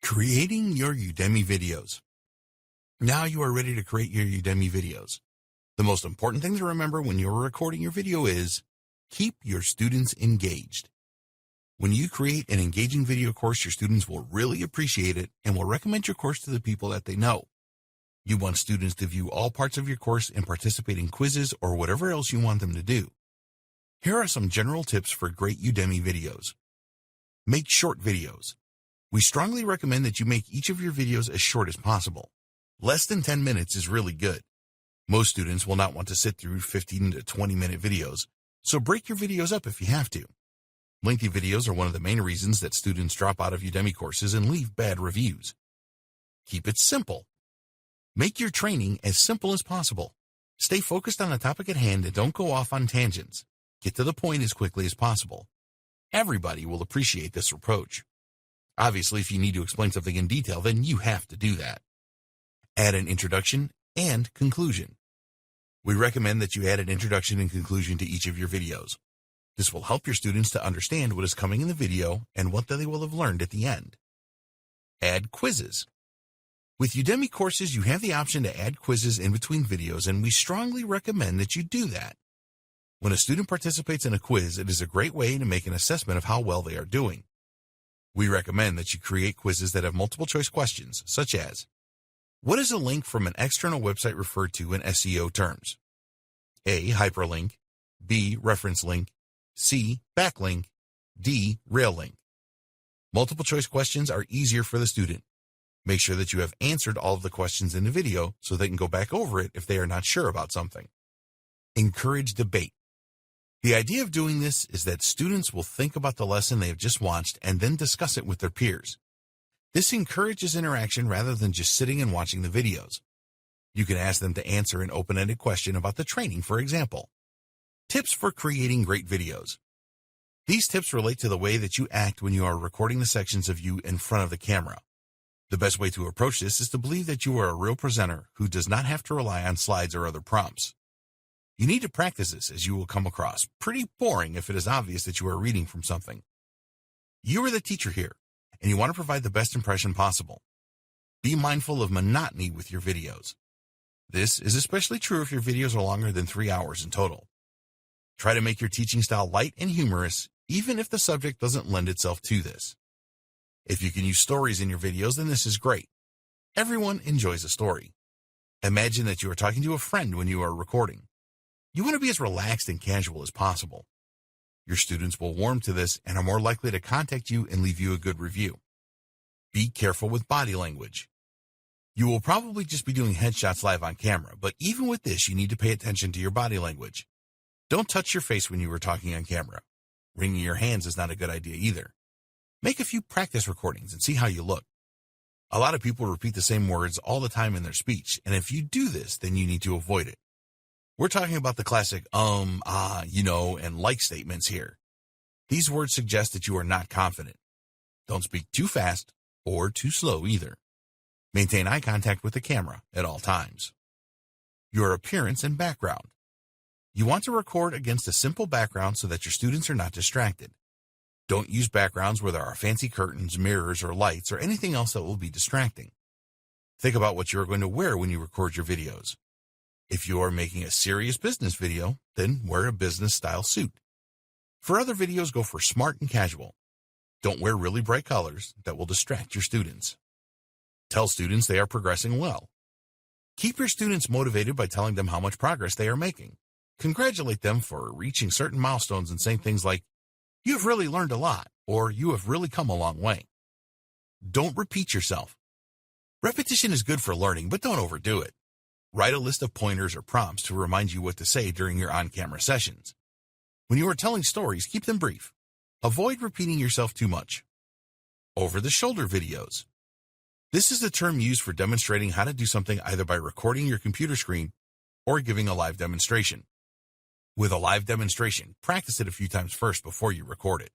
Creating your Udemy videos. Now you are ready to create your Udemy videos. The most important thing to remember when you're recording your video is keep your students engaged. When you create an engaging video course, your students will really appreciate it and will recommend your course to the people that they know. You want students to view all parts of your course and participate in quizzes or whatever else you want them to do. Here are some general tips for great Udemy videos. Make short videos. We strongly recommend that you make each of your videos as short as possible. Less than 10 minutes is really good. Most students will not want to sit through 15 to 20-minute videos, so break your videos up if you have to. Lengthy videos are one of the main reasons that students drop out of Udemy courses and leave bad reviews. Keep it simple. Make your training as simple as possible. Stay focused on the topic at hand and don't go off on tangents. Get to the point as quickly as possible. Everybody will appreciate this approach. Obviously, if you need to explain something in detail, then you have to do that. Add an introduction and conclusion. We recommend that you add an introduction and conclusion to each of your videos. This will help your students to understand what is coming in the video and what they will have learned at the end. Add quizzes. With Udemy courses, you have the option to add quizzes in between videos, and we strongly recommend that you do that. When a student participates in a quiz, it is a great way to make an assessment of how well they are doing. We recommend that you create quizzes that have multiple choice questions, such as, what is a link from an external website referred to in SEO terms? A. Hyperlink. B. Reference link. C. Backlink. D. Rail link. Multiple choice questions are easier for the student. Make sure that you have answered all of the questions in the video so they can go back over it if they are not sure about something. Encourage debate. The idea of doing this is that students will think about the lesson they have just watched and then discuss it with their peers. This encourages interaction rather than just sitting and watching the videos. You can ask them to answer an open-ended question about the training, for example. Tips for creating great videos. These tips relate to the way that you act when you are recording the sections of you in front of the camera. The best way to approach this is to believe that you are a real presenter who does not have to rely on slides or other prompts. You need to practice this, as you will come across pretty boring if it is obvious that you are reading from something. You are the teacher here, and you want to provide the best impression possible. Be mindful of monotony with your videos. This is especially true if your videos are longer than 3 hours in total. Try to make your teaching style light and humorous, even if the subject doesn't lend itself to this. If you can use stories in your videos, then this is great. Everyone enjoys a story. Imagine that you are talking to a friend when you are recording. You want to be as relaxed and casual as possible. Your students will warm to this and are more likely to contact you and leave you a good review. Be careful with body language. You will probably just be doing headshots live on camera, but even with this, you need to pay attention to your body language. Don't touch your face when you are talking on camera. Wringing your hands is not a good idea either. Make a few practice recordings and see how you look. A lot of people repeat the same words all the time in their speech, and if you do this, then you need to avoid it. We're talking about the classic and like statements here. These words suggest that you are not confident. Don't speak too fast or too slow either. Maintain eye contact with the camera at all times. Your appearance and background. You want to record against a simple background so that your students are not distracted. Don't use backgrounds where there are fancy curtains, mirrors, or lights, or anything else that will be distracting. Think about what you are going to wear when you record your videos. If you are making a serious business video, then wear a business-style suit. For other videos, go for smart and casual. Don't wear really bright colors that will distract your students. Tell students they are progressing well. Keep your students motivated by telling them how much progress they are making. Congratulate them for reaching certain milestones and saying things like, "You have really learned a lot," or "You have really come a long way." Don't repeat yourself. Repetition is good for learning, but don't overdo it. Write a list of pointers or prompts to remind you what to say during your on-camera sessions. When you are telling stories, keep them brief. Avoid repeating yourself too much. Over-the-shoulder videos. This is the term used for demonstrating how to do something either by recording your computer screen or giving a live demonstration. With a live demonstration, practice it a few times first before you record it.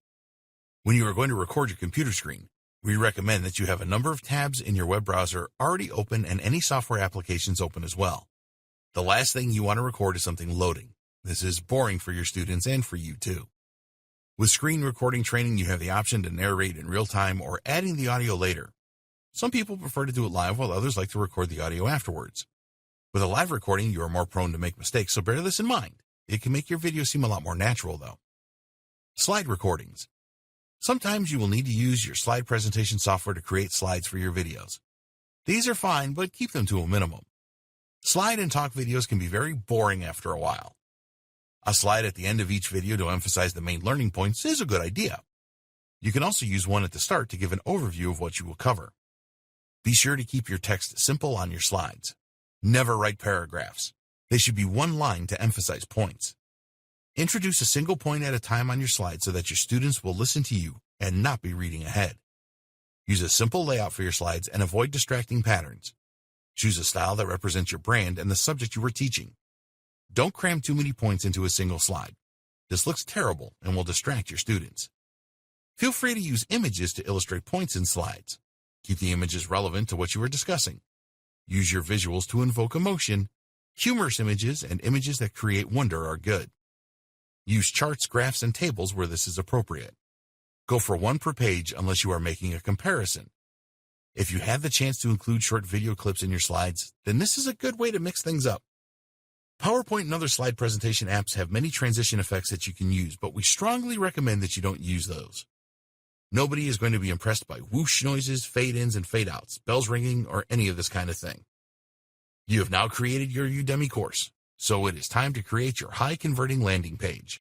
When you are going to record your computer screen, we recommend that you have a number of tabs in your web browser already open and any software applications open as well. The last thing you want to record is something loading. This is boring for your students and for you too. With screen recording training, you have the option to narrate in real time or adding the audio later. Some people prefer to do it live while others like to record the audio afterwards. With a live recording, you are more prone to make mistakes, so bear this in mind. It can make your video seem a lot more natural, though. Slide recordings. Sometimes you will need to use your slide presentation software to create slides for your videos. These are fine, but keep them to a minimum. Slide and talk videos can be very boring after a while. A slide at the end of each video to emphasize the main learning points is a good idea. You can also use one at the start to give an overview of what you will cover. Be sure to keep your text simple on your slides. Never write paragraphs. They should be one line to emphasize points. Introduce a single point at a time on your slide so that your students will listen to you and not be reading ahead. Use a simple layout for your slides and avoid distracting patterns. Choose a style that represents your brand and the subject you are teaching. Don't cram too many points into a single slide. This looks terrible and will distract your students. Feel free to use images to illustrate points in slides. Keep the images relevant to what you are discussing. Use your visuals to invoke emotion. Humorous images and images that create wonder are good. Use charts, graphs, and tables where this is appropriate. Go for one per page unless you are making a comparison. If you have the chance to include short video clips in your slides, then this is a good way to mix things up. PowerPoint and other slide presentation apps have many transition effects that you can use, but we strongly recommend that you don't use those. Nobody is going to be impressed by whoosh noises, fade-ins, and fade-outs, bells ringing, or any of this kind of thing. You have now created your Udemy course, so it is time to create your high-converting landing page.